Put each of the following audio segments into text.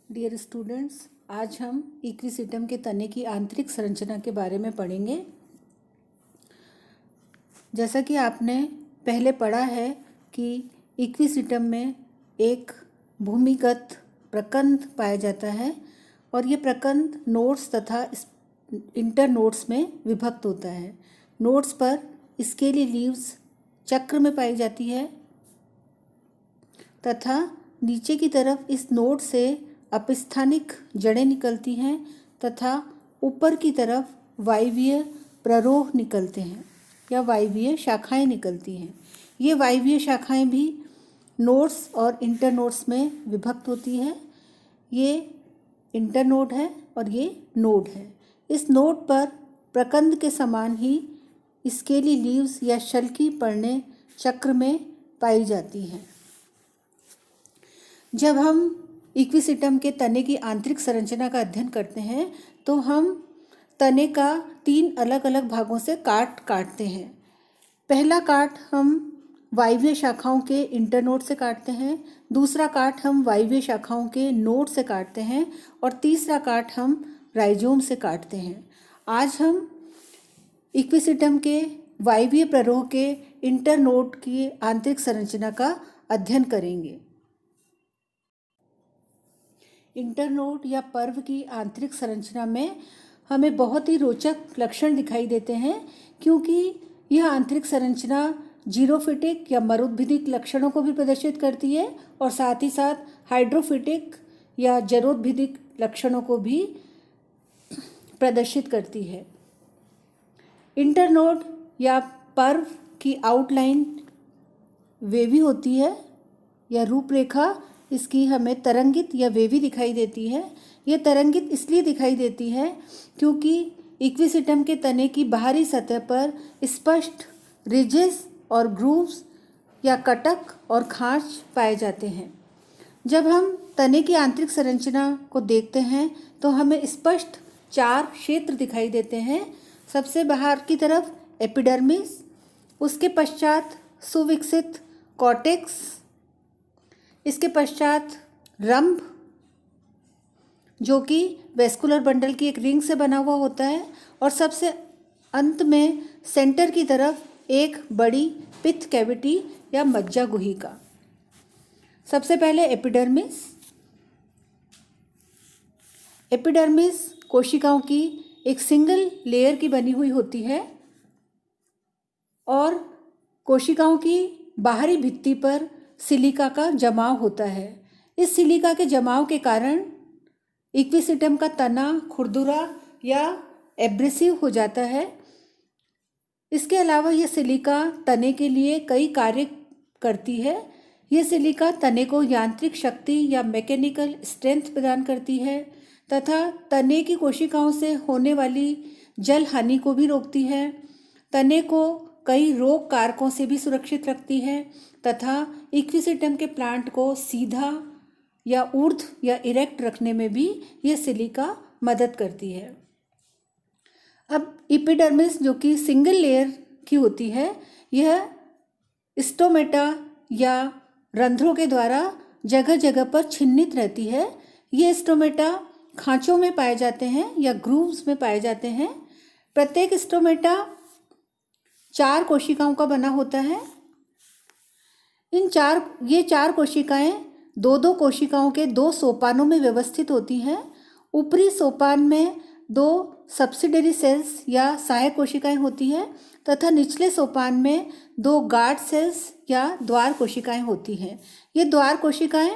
Dear students, आज हम equisetum के तने की आंतरिक संरचना के बारे में पढ़ेंगे। जैसा कि आपने पहले पढ़ा है कि इक्विसिटम में एक भूमिगत प्रकंद पाया जाता है और ये प्रकंद नोड्स तथा इंटरनोड्स में विभक्त होता है। नोड्स पर स्केली लीव्स चक्र में पाई जाती है तथा नीचे की तरफ इस नोड से अपस्थानिक जड़ें निकलती हैं तथा ऊपर की तरफ वायवीय प्ररोह निकलते हैं या वायवीय शाखाएं निकलती हैं। ये वायवीय शाखाएं भी नोड्स और इंटरनोड्स में विभक्त होती है। ये इंटरनोड है और ये नोड है। इस नोड पर प्रकंद के समान ही स्केली लीव्स या शल्की पर्णें चक्र में पाई जाती हैं। जब हम इक्विसिटम के तने की आंतरिक संरचना का अध्ययन करते हैं तो हम तने का 3 अलग अलग भागों से काटते हैं। पहला काट हम वायवीय शाखाओं के इंटरनोड से काटते हैं, दूसरा काट हम वायवीय शाखाओं के नोड से काटते हैं और तीसरा काट हम राइजोम से काटते हैं। आज हम इक्विसिटम के वायवीय प्ररोह के इंटरनोड की आंतरिक संरचना का अध्ययन करेंगे। इंटरनोड या पर्व की आंतरिक संरचना में हमें बहुत ही रोचक लक्षण दिखाई देते हैं, क्योंकि यह आंतरिक संरचना जीरोफिटिक या मरुद्भिदिक लक्षणों को भी प्रदर्शित करती है और साथ ही साथ हाइड्रोफिटिक या जलोदभिदिक लक्षणों को भी प्रदर्शित करती है। इंटरनोड या पर्व की आउटलाइन वेवी होती है या रूपरेखा इसकी हमें तरंगित या वेवी दिखाई देती है। यह तरंगित इसलिए दिखाई देती है क्योंकि इक्विसिटम के तने की बाहरी सतह पर स्पष्ट रिजेस और ग्रूव्स या कटक और खांच पाए जाते हैं। जब हम तने की आंतरिक संरचना को देखते हैं तो हमें स्पष्ट 4 क्षेत्र दिखाई देते हैं। सबसे बाहर की तरफ एपिडर्मिस, उसके पश्चात सुविकसित कॉर्टेक्स, इसके पश्चात रंभ जो कि वेस्कुलर बंडल की एक रिंग से बना हुआ होता है और सबसे अंत में सेंटर की तरफ एक बड़ी पित्त कैविटी या मज्जा गुहिका। सबसे पहले एपिडर्मिस। एपिडर्मिस कोशिकाओं की एक सिंगल लेयर की बनी हुई होती है और कोशिकाओं की बाहरी भित्ति पर सिलिका का जमाव होता है। इस सिलिका के जमाव के कारण इक्विसिटम का तना खुरदुरा या एब्रेसिव हो जाता है। इसके अलावा यह सिलिका तने के लिए कई कार्य करती है। यह सिलिका तने को यांत्रिक शक्ति या मैकेनिकल स्ट्रेंथ प्रदान करती है तथा तने की कोशिकाओं से होने वाली जल हानि को भी रोकती है। तने को कई रोग कारकों से भी सुरक्षित रखती है तथा इक्विसिटम के प्लांट को सीधा या ऊर्ध्व या इरेक्ट रखने में भी यह सिलिका मदद करती है। अब एपिडर्मिस जो कि सिंगल लेयर की होती है, यह स्टोमेटा या रंध्रों के द्वारा जगह जगह पर छिन्नित रहती है। ये स्टोमेटा खांचों में पाए जाते हैं या ग्रूव्स में पाए जाते हैं। प्रत्येक स्टोमेटा 4 कोशिकाओं का बना होता है। ये चार कोशिकाएं 2-2 कोशिकाओं के 2 सोपानों में व्यवस्थित होती हैं। ऊपरी सोपान में 2 सब्सिडरी सेल्स या सहायक कोशिकाएं होती हैं तथा निचले सोपान में 2 गार्ड सेल्स या द्वार कोशिकाएं होती हैं। ये द्वार कोशिकाएं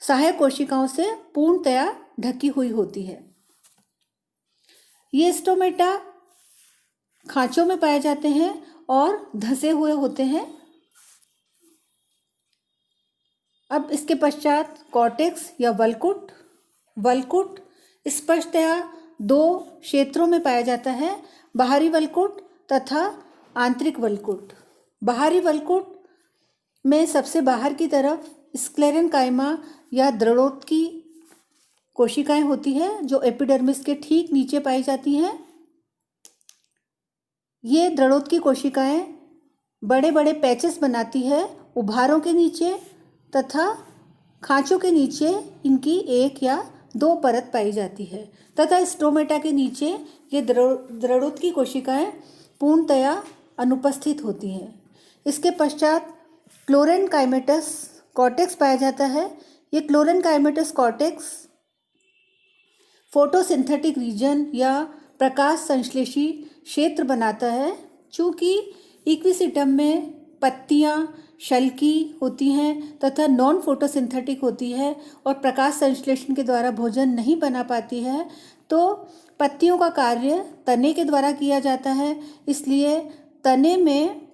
सहायक कोशिकाओं से पूर्णतया ढकी हुई होती है। ये स्टोमेटा खांचों में पाए जाते हैं और धंसे हुए होते हैं। अब इसके पश्चात कॉर्टेक्स या वल्कुट स्पष्टतया 2 क्षेत्रों में पाया जाता है, बाहरी वल्कुट तथा आंतरिक वल्कुट। बाहरी वल्कुट में सबसे बाहर की तरफ स्क्लेरेनकाइमा या दृढ़ोत्की कोशिकाएं होती हैं जो एपिडर्मिस के ठीक नीचे पाई जाती हैं। ये दृढ़ोत्की कोशिकाएं बड़े बड़े पैचेस बनाती है उभारों के नीचे तथा खांचों के नीचे इनकी एक या दो परत पाई जाती है तथा स्टोमेटा के नीचे ये द्रड़ोत्की कोशिकाएं पूर्णतया अनुपस्थित होती हैं। इसके पश्चात क्लोरेनकाइमेटस कॉर्टेक्स पाया जाता है। ये क्लोरेनकाइमेटस कॉर्टेक्स फोटोसिंथेटिक रीजन या प्रकाश संश्लेषी क्षेत्र बनाता है। चूँकि इक्विसिटम में पत्तियां शल्की होती हैं तथा नॉन फोटोसिंथेटिक होती है और प्रकाश संश्लेषण के द्वारा भोजन नहीं बना पाती है, तो पत्तियों का कार्य तने के द्वारा किया जाता है। इसलिए तने में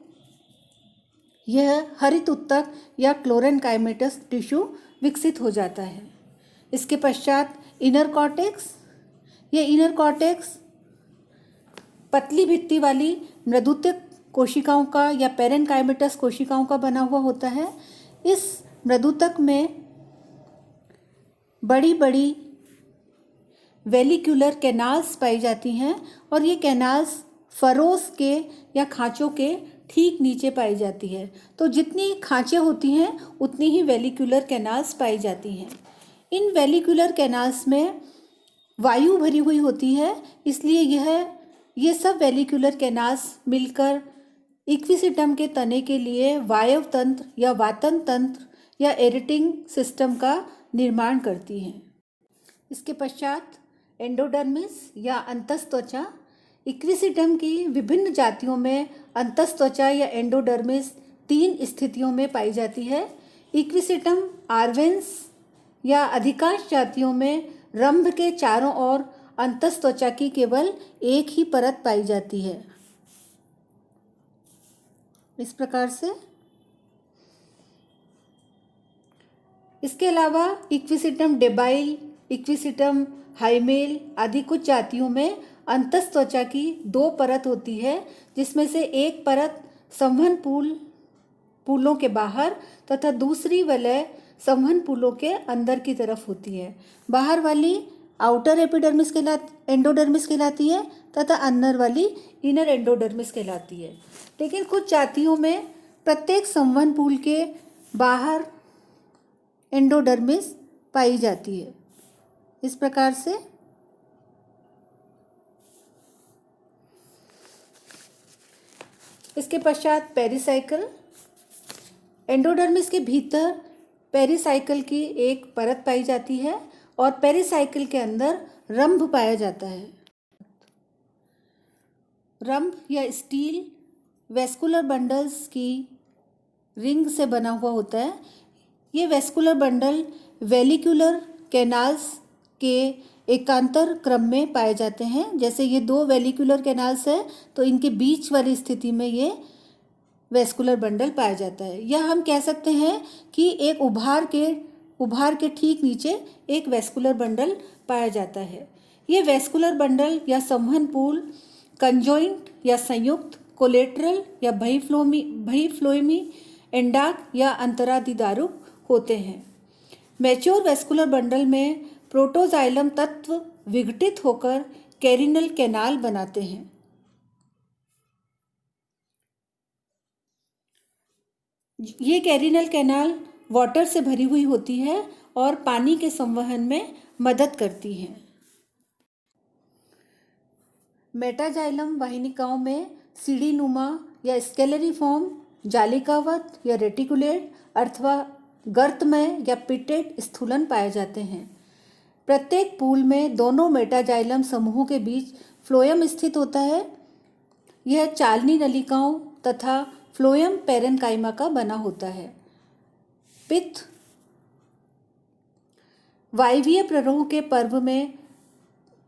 यह हरित उत्तक या क्लोरेनकाइमेटस टिश्यू विकसित हो जाता है। इसके पश्चात इनर कॉर्टेक्स, ये इनर कॉर्टेक्स पतली भित्ति वाली मृदुत्वक कोशिकाओं का या पेरेनकाइमेटस कोशिकाओं का बना हुआ होता है। इस मृदुतक में बड़ी बड़ी वेलिक्यूलर कैनाल्स पाई जाती हैं और ये कैनाल्स फरोस के या खांचों के ठीक नीचे पाई जाती है। तो जितनी खांचे होती हैं उतनी ही वेलिक्यूलर कैनाल्स पाई जाती हैं। इन वेलिक्यूलर कैनाल्स में वायु भरी हुई होती है, इसलिए ये सब वेलिक्यूलर कैनाल्स मिलकर इक्विसिटम के तने के लिए वायव तंत्र या वातन तंत्र या एरेटिंग सिस्टम का निर्माण करती हैं। इसके पश्चात एंडोडर्मिस या अंतस्त्वचा। इक्विसिटम की विभिन्न जातियों में अंतस्त्वचा या एंडोडर्मिस 3 स्थितियों में पाई जाती है। इक्विसिटम आर्वेंस या अधिकांश जातियों में रंभ के चारों ओर अंतस्त्वचा की केवल एक ही परत पाई जाती है। इस प्रकार से इसके अलावा इक्विसिटम डेबाइल, इक्विसिटम हाइमेल आदि कुछ जातियों में अंतस्त्वचा की 2 परत होती है, जिसमें से एक परत संवहन पुलों के बाहर तथा दूसरी वलय संवहन पुलों के अंदर की तरफ होती है। बाहर वाली आउटर एंडोडर्मिस कहलाती है तथा अंदर वाली इनर एंडोडर्मिस कहलाती है। लेकिन कुछ जातियों में प्रत्येक संवहन पुल के बाहर एंडोडर्मिस पाई जाती है। इस प्रकार से इसके पश्चात पेरिसाइकल। एंडोडर्मिस के भीतर पेरिसाइकल की एक परत पाई जाती है और पेरिसाइकल के अंदर रंभ पाया जाता है। रंभ या स्टील वेस्कुलर बंडल्स की रिंग से बना हुआ होता है। ये वेस्कुलर बंडल वेलिक्यूलर कैनाल्स के एकांतर क्रम में पाए जाते हैं। जैसे ये 2 वेलिक्यूलर कैनाल्स है तो इनके बीच वाली स्थिति में ये वेस्कुलर बंडल पाया जाता है। या हम कह सकते हैं कि एक उभार के ठीक नीचे एक वेस्कुलर बंडल पाया जाता है। ये वेस्कुलर बंडल या संवहन पुल कंजॉइंट या संयुक्त, कोलेटरल या बहिफ्लोएमी, एंडाक या अंतरादिदारुक होते हैं। मैच्योर वेस्कुलर बंडल में प्रोटोजाइलम तत्व विघटित होकर कैरिनल कैनाल बनाते हैं। ये कैरिनल कैनाल वाटर से भरी हुई होती है और पानी के संवहन में मदद करती हैं। मेटाजाइलम वाहिनिकाओं में सीढ़ीनुमा या स्केलरीफॉर्म, जालिकावत या रेटिकुलेट अथवा गर्तमय या पिटेड स्थूलन पाए जाते हैं। प्रत्येक पूल में दोनों मेटाजाइलम समूहों के बीच फ्लोएम स्थित होता है। यह चालनी नलिकाओं तथा फ्लोएम पेरेन्काइमा का बना होता है। पित्त वायवीय प्ररोह के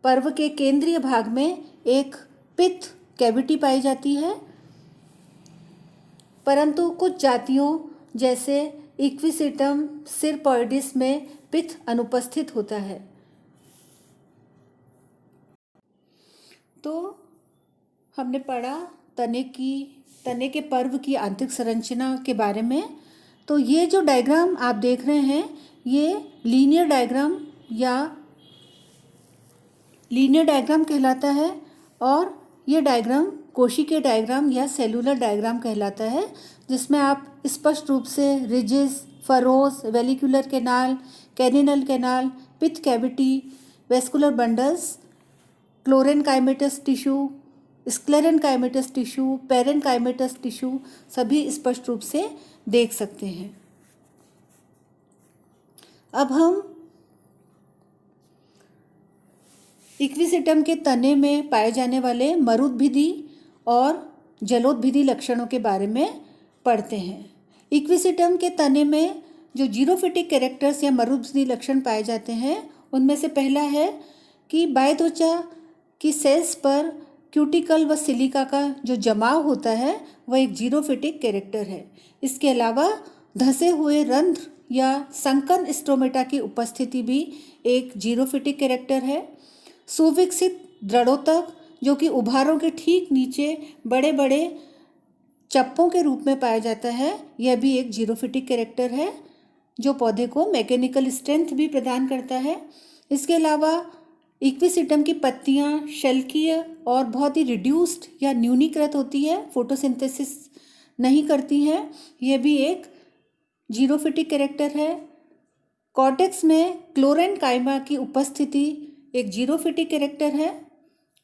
पर्व के केंद्रीय भाग में एक पित्त कैविटी पाई जाती है, परंतु कुछ जातियों जैसे इक्विसिटम सिरपॉइडिस में पित्त अनुपस्थित होता है। तो हमने पढ़ा तने के पर्व की आंतरिक संरचना के बारे में। तो ये जो डायग्राम आप देख रहे हैं ये लीनियर डायग्राम कहलाता है और ये डायग्राम कोशिकीय डायग्राम या सेलुलर डायग्राम कहलाता है, जिसमें आप स्पष्ट रूप से ridges, furrows, vallecular canal, carinal canal, pith cavity, vascular bundles, chlorenchymatous tissue, sclerenchymatous tissue, parenchymatous tissue सभी स्पष्ट रूप से देख सकते हैं। अब हम इक्विसिटम के तने में पाए जाने वाले मरुद्भिदी और जलोदभिदी लक्षणों के बारे में पढ़ते हैं। इक्विसिटम के तने में जो जीरोफिटिक कैरेक्टर्स या मरुद्भिदी लक्षण पाए जाते हैं उनमें से पहला है कि बाह्यत्वचा की सेल्स पर क्यूटिकल व सिलिका का जो जमाव होता है वह एक जीरोफिटिक कैरेक्टर है। इसके अलावा धंसे हुए रंध्र या संकन स्ट्रोमेटा की उपस्थिति भी एक जीरोफिटिक कैरेक्टर है। सुविकसित द्रढ़ोतक जो कि उभारों के ठीक नीचे बड़े बड़े चप्पों के रूप में पाया जाता है, यह भी एक जीरोफिटिक कैरेक्टर है जो पौधे को मैकेनिकल स्ट्रेंथ भी प्रदान करता है। इसके अलावा इक्विसिटम की पत्तियां शल्कीय और बहुत ही रिड्यूस्ड या न्यूनीकृत होती है, फोटोसिंथेसिस नहीं करती हैं, यह भी एक जीरोफिटिक कैरेक्टर है। कॉर्टेक्स में क्लोरेनकाइमा की उपस्थिति एक जीरोफिटिक कैरेक्टर है।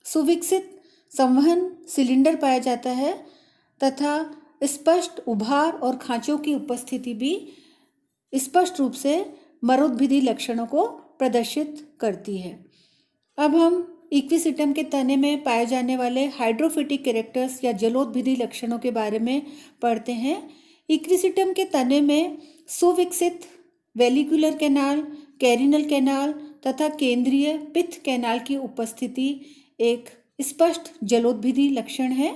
सुविकसित संवहन सिलेंडर पाया जाता है तथा स्पष्ट उभार और खांचों की उपस्थिति भी स्पष्ट रूप से मरुद्भिदी लक्षणों को प्रदर्शित करती है। अब हम इक्विसिटम के तने में पाए जाने वाले हाइड्रोफिटिक कैरेक्टर्स या जलोदभिदी लक्षणों के बारे में पढ़ते हैं। इक्विसिटम के तने में सुविकसित वेलिकुलर कैनाल, कैरिनल कैनाल तथा केंद्रीय पिथ कैनाल की उपस्थिति एक स्पष्ट जलोदभिदी लक्षण है।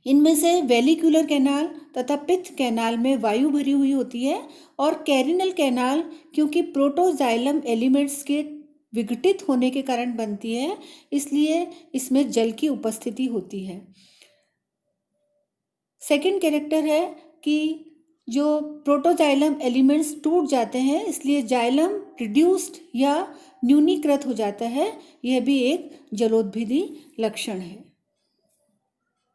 इनमें से वेलिकुलर कैनाल तथा पिथ कैनाल में वायु भरी हुई होती है और कैरिनल कैनाल क्योंकि प्रोटोजाइलम एलिमेंट्स के विघटित होने के कारण बनती है, इसलिए इसमें जल की उपस्थिति होती है। सेकंड कैरेक्टर है कि जो प्रोटोजाइलम एलिमेंट्स टूट जाते हैं, इसलिए जाइलम रिड्यूस्ड या न्यूनीकृत हो जाता है, यह भी एक जलोदभिदी लक्षण है।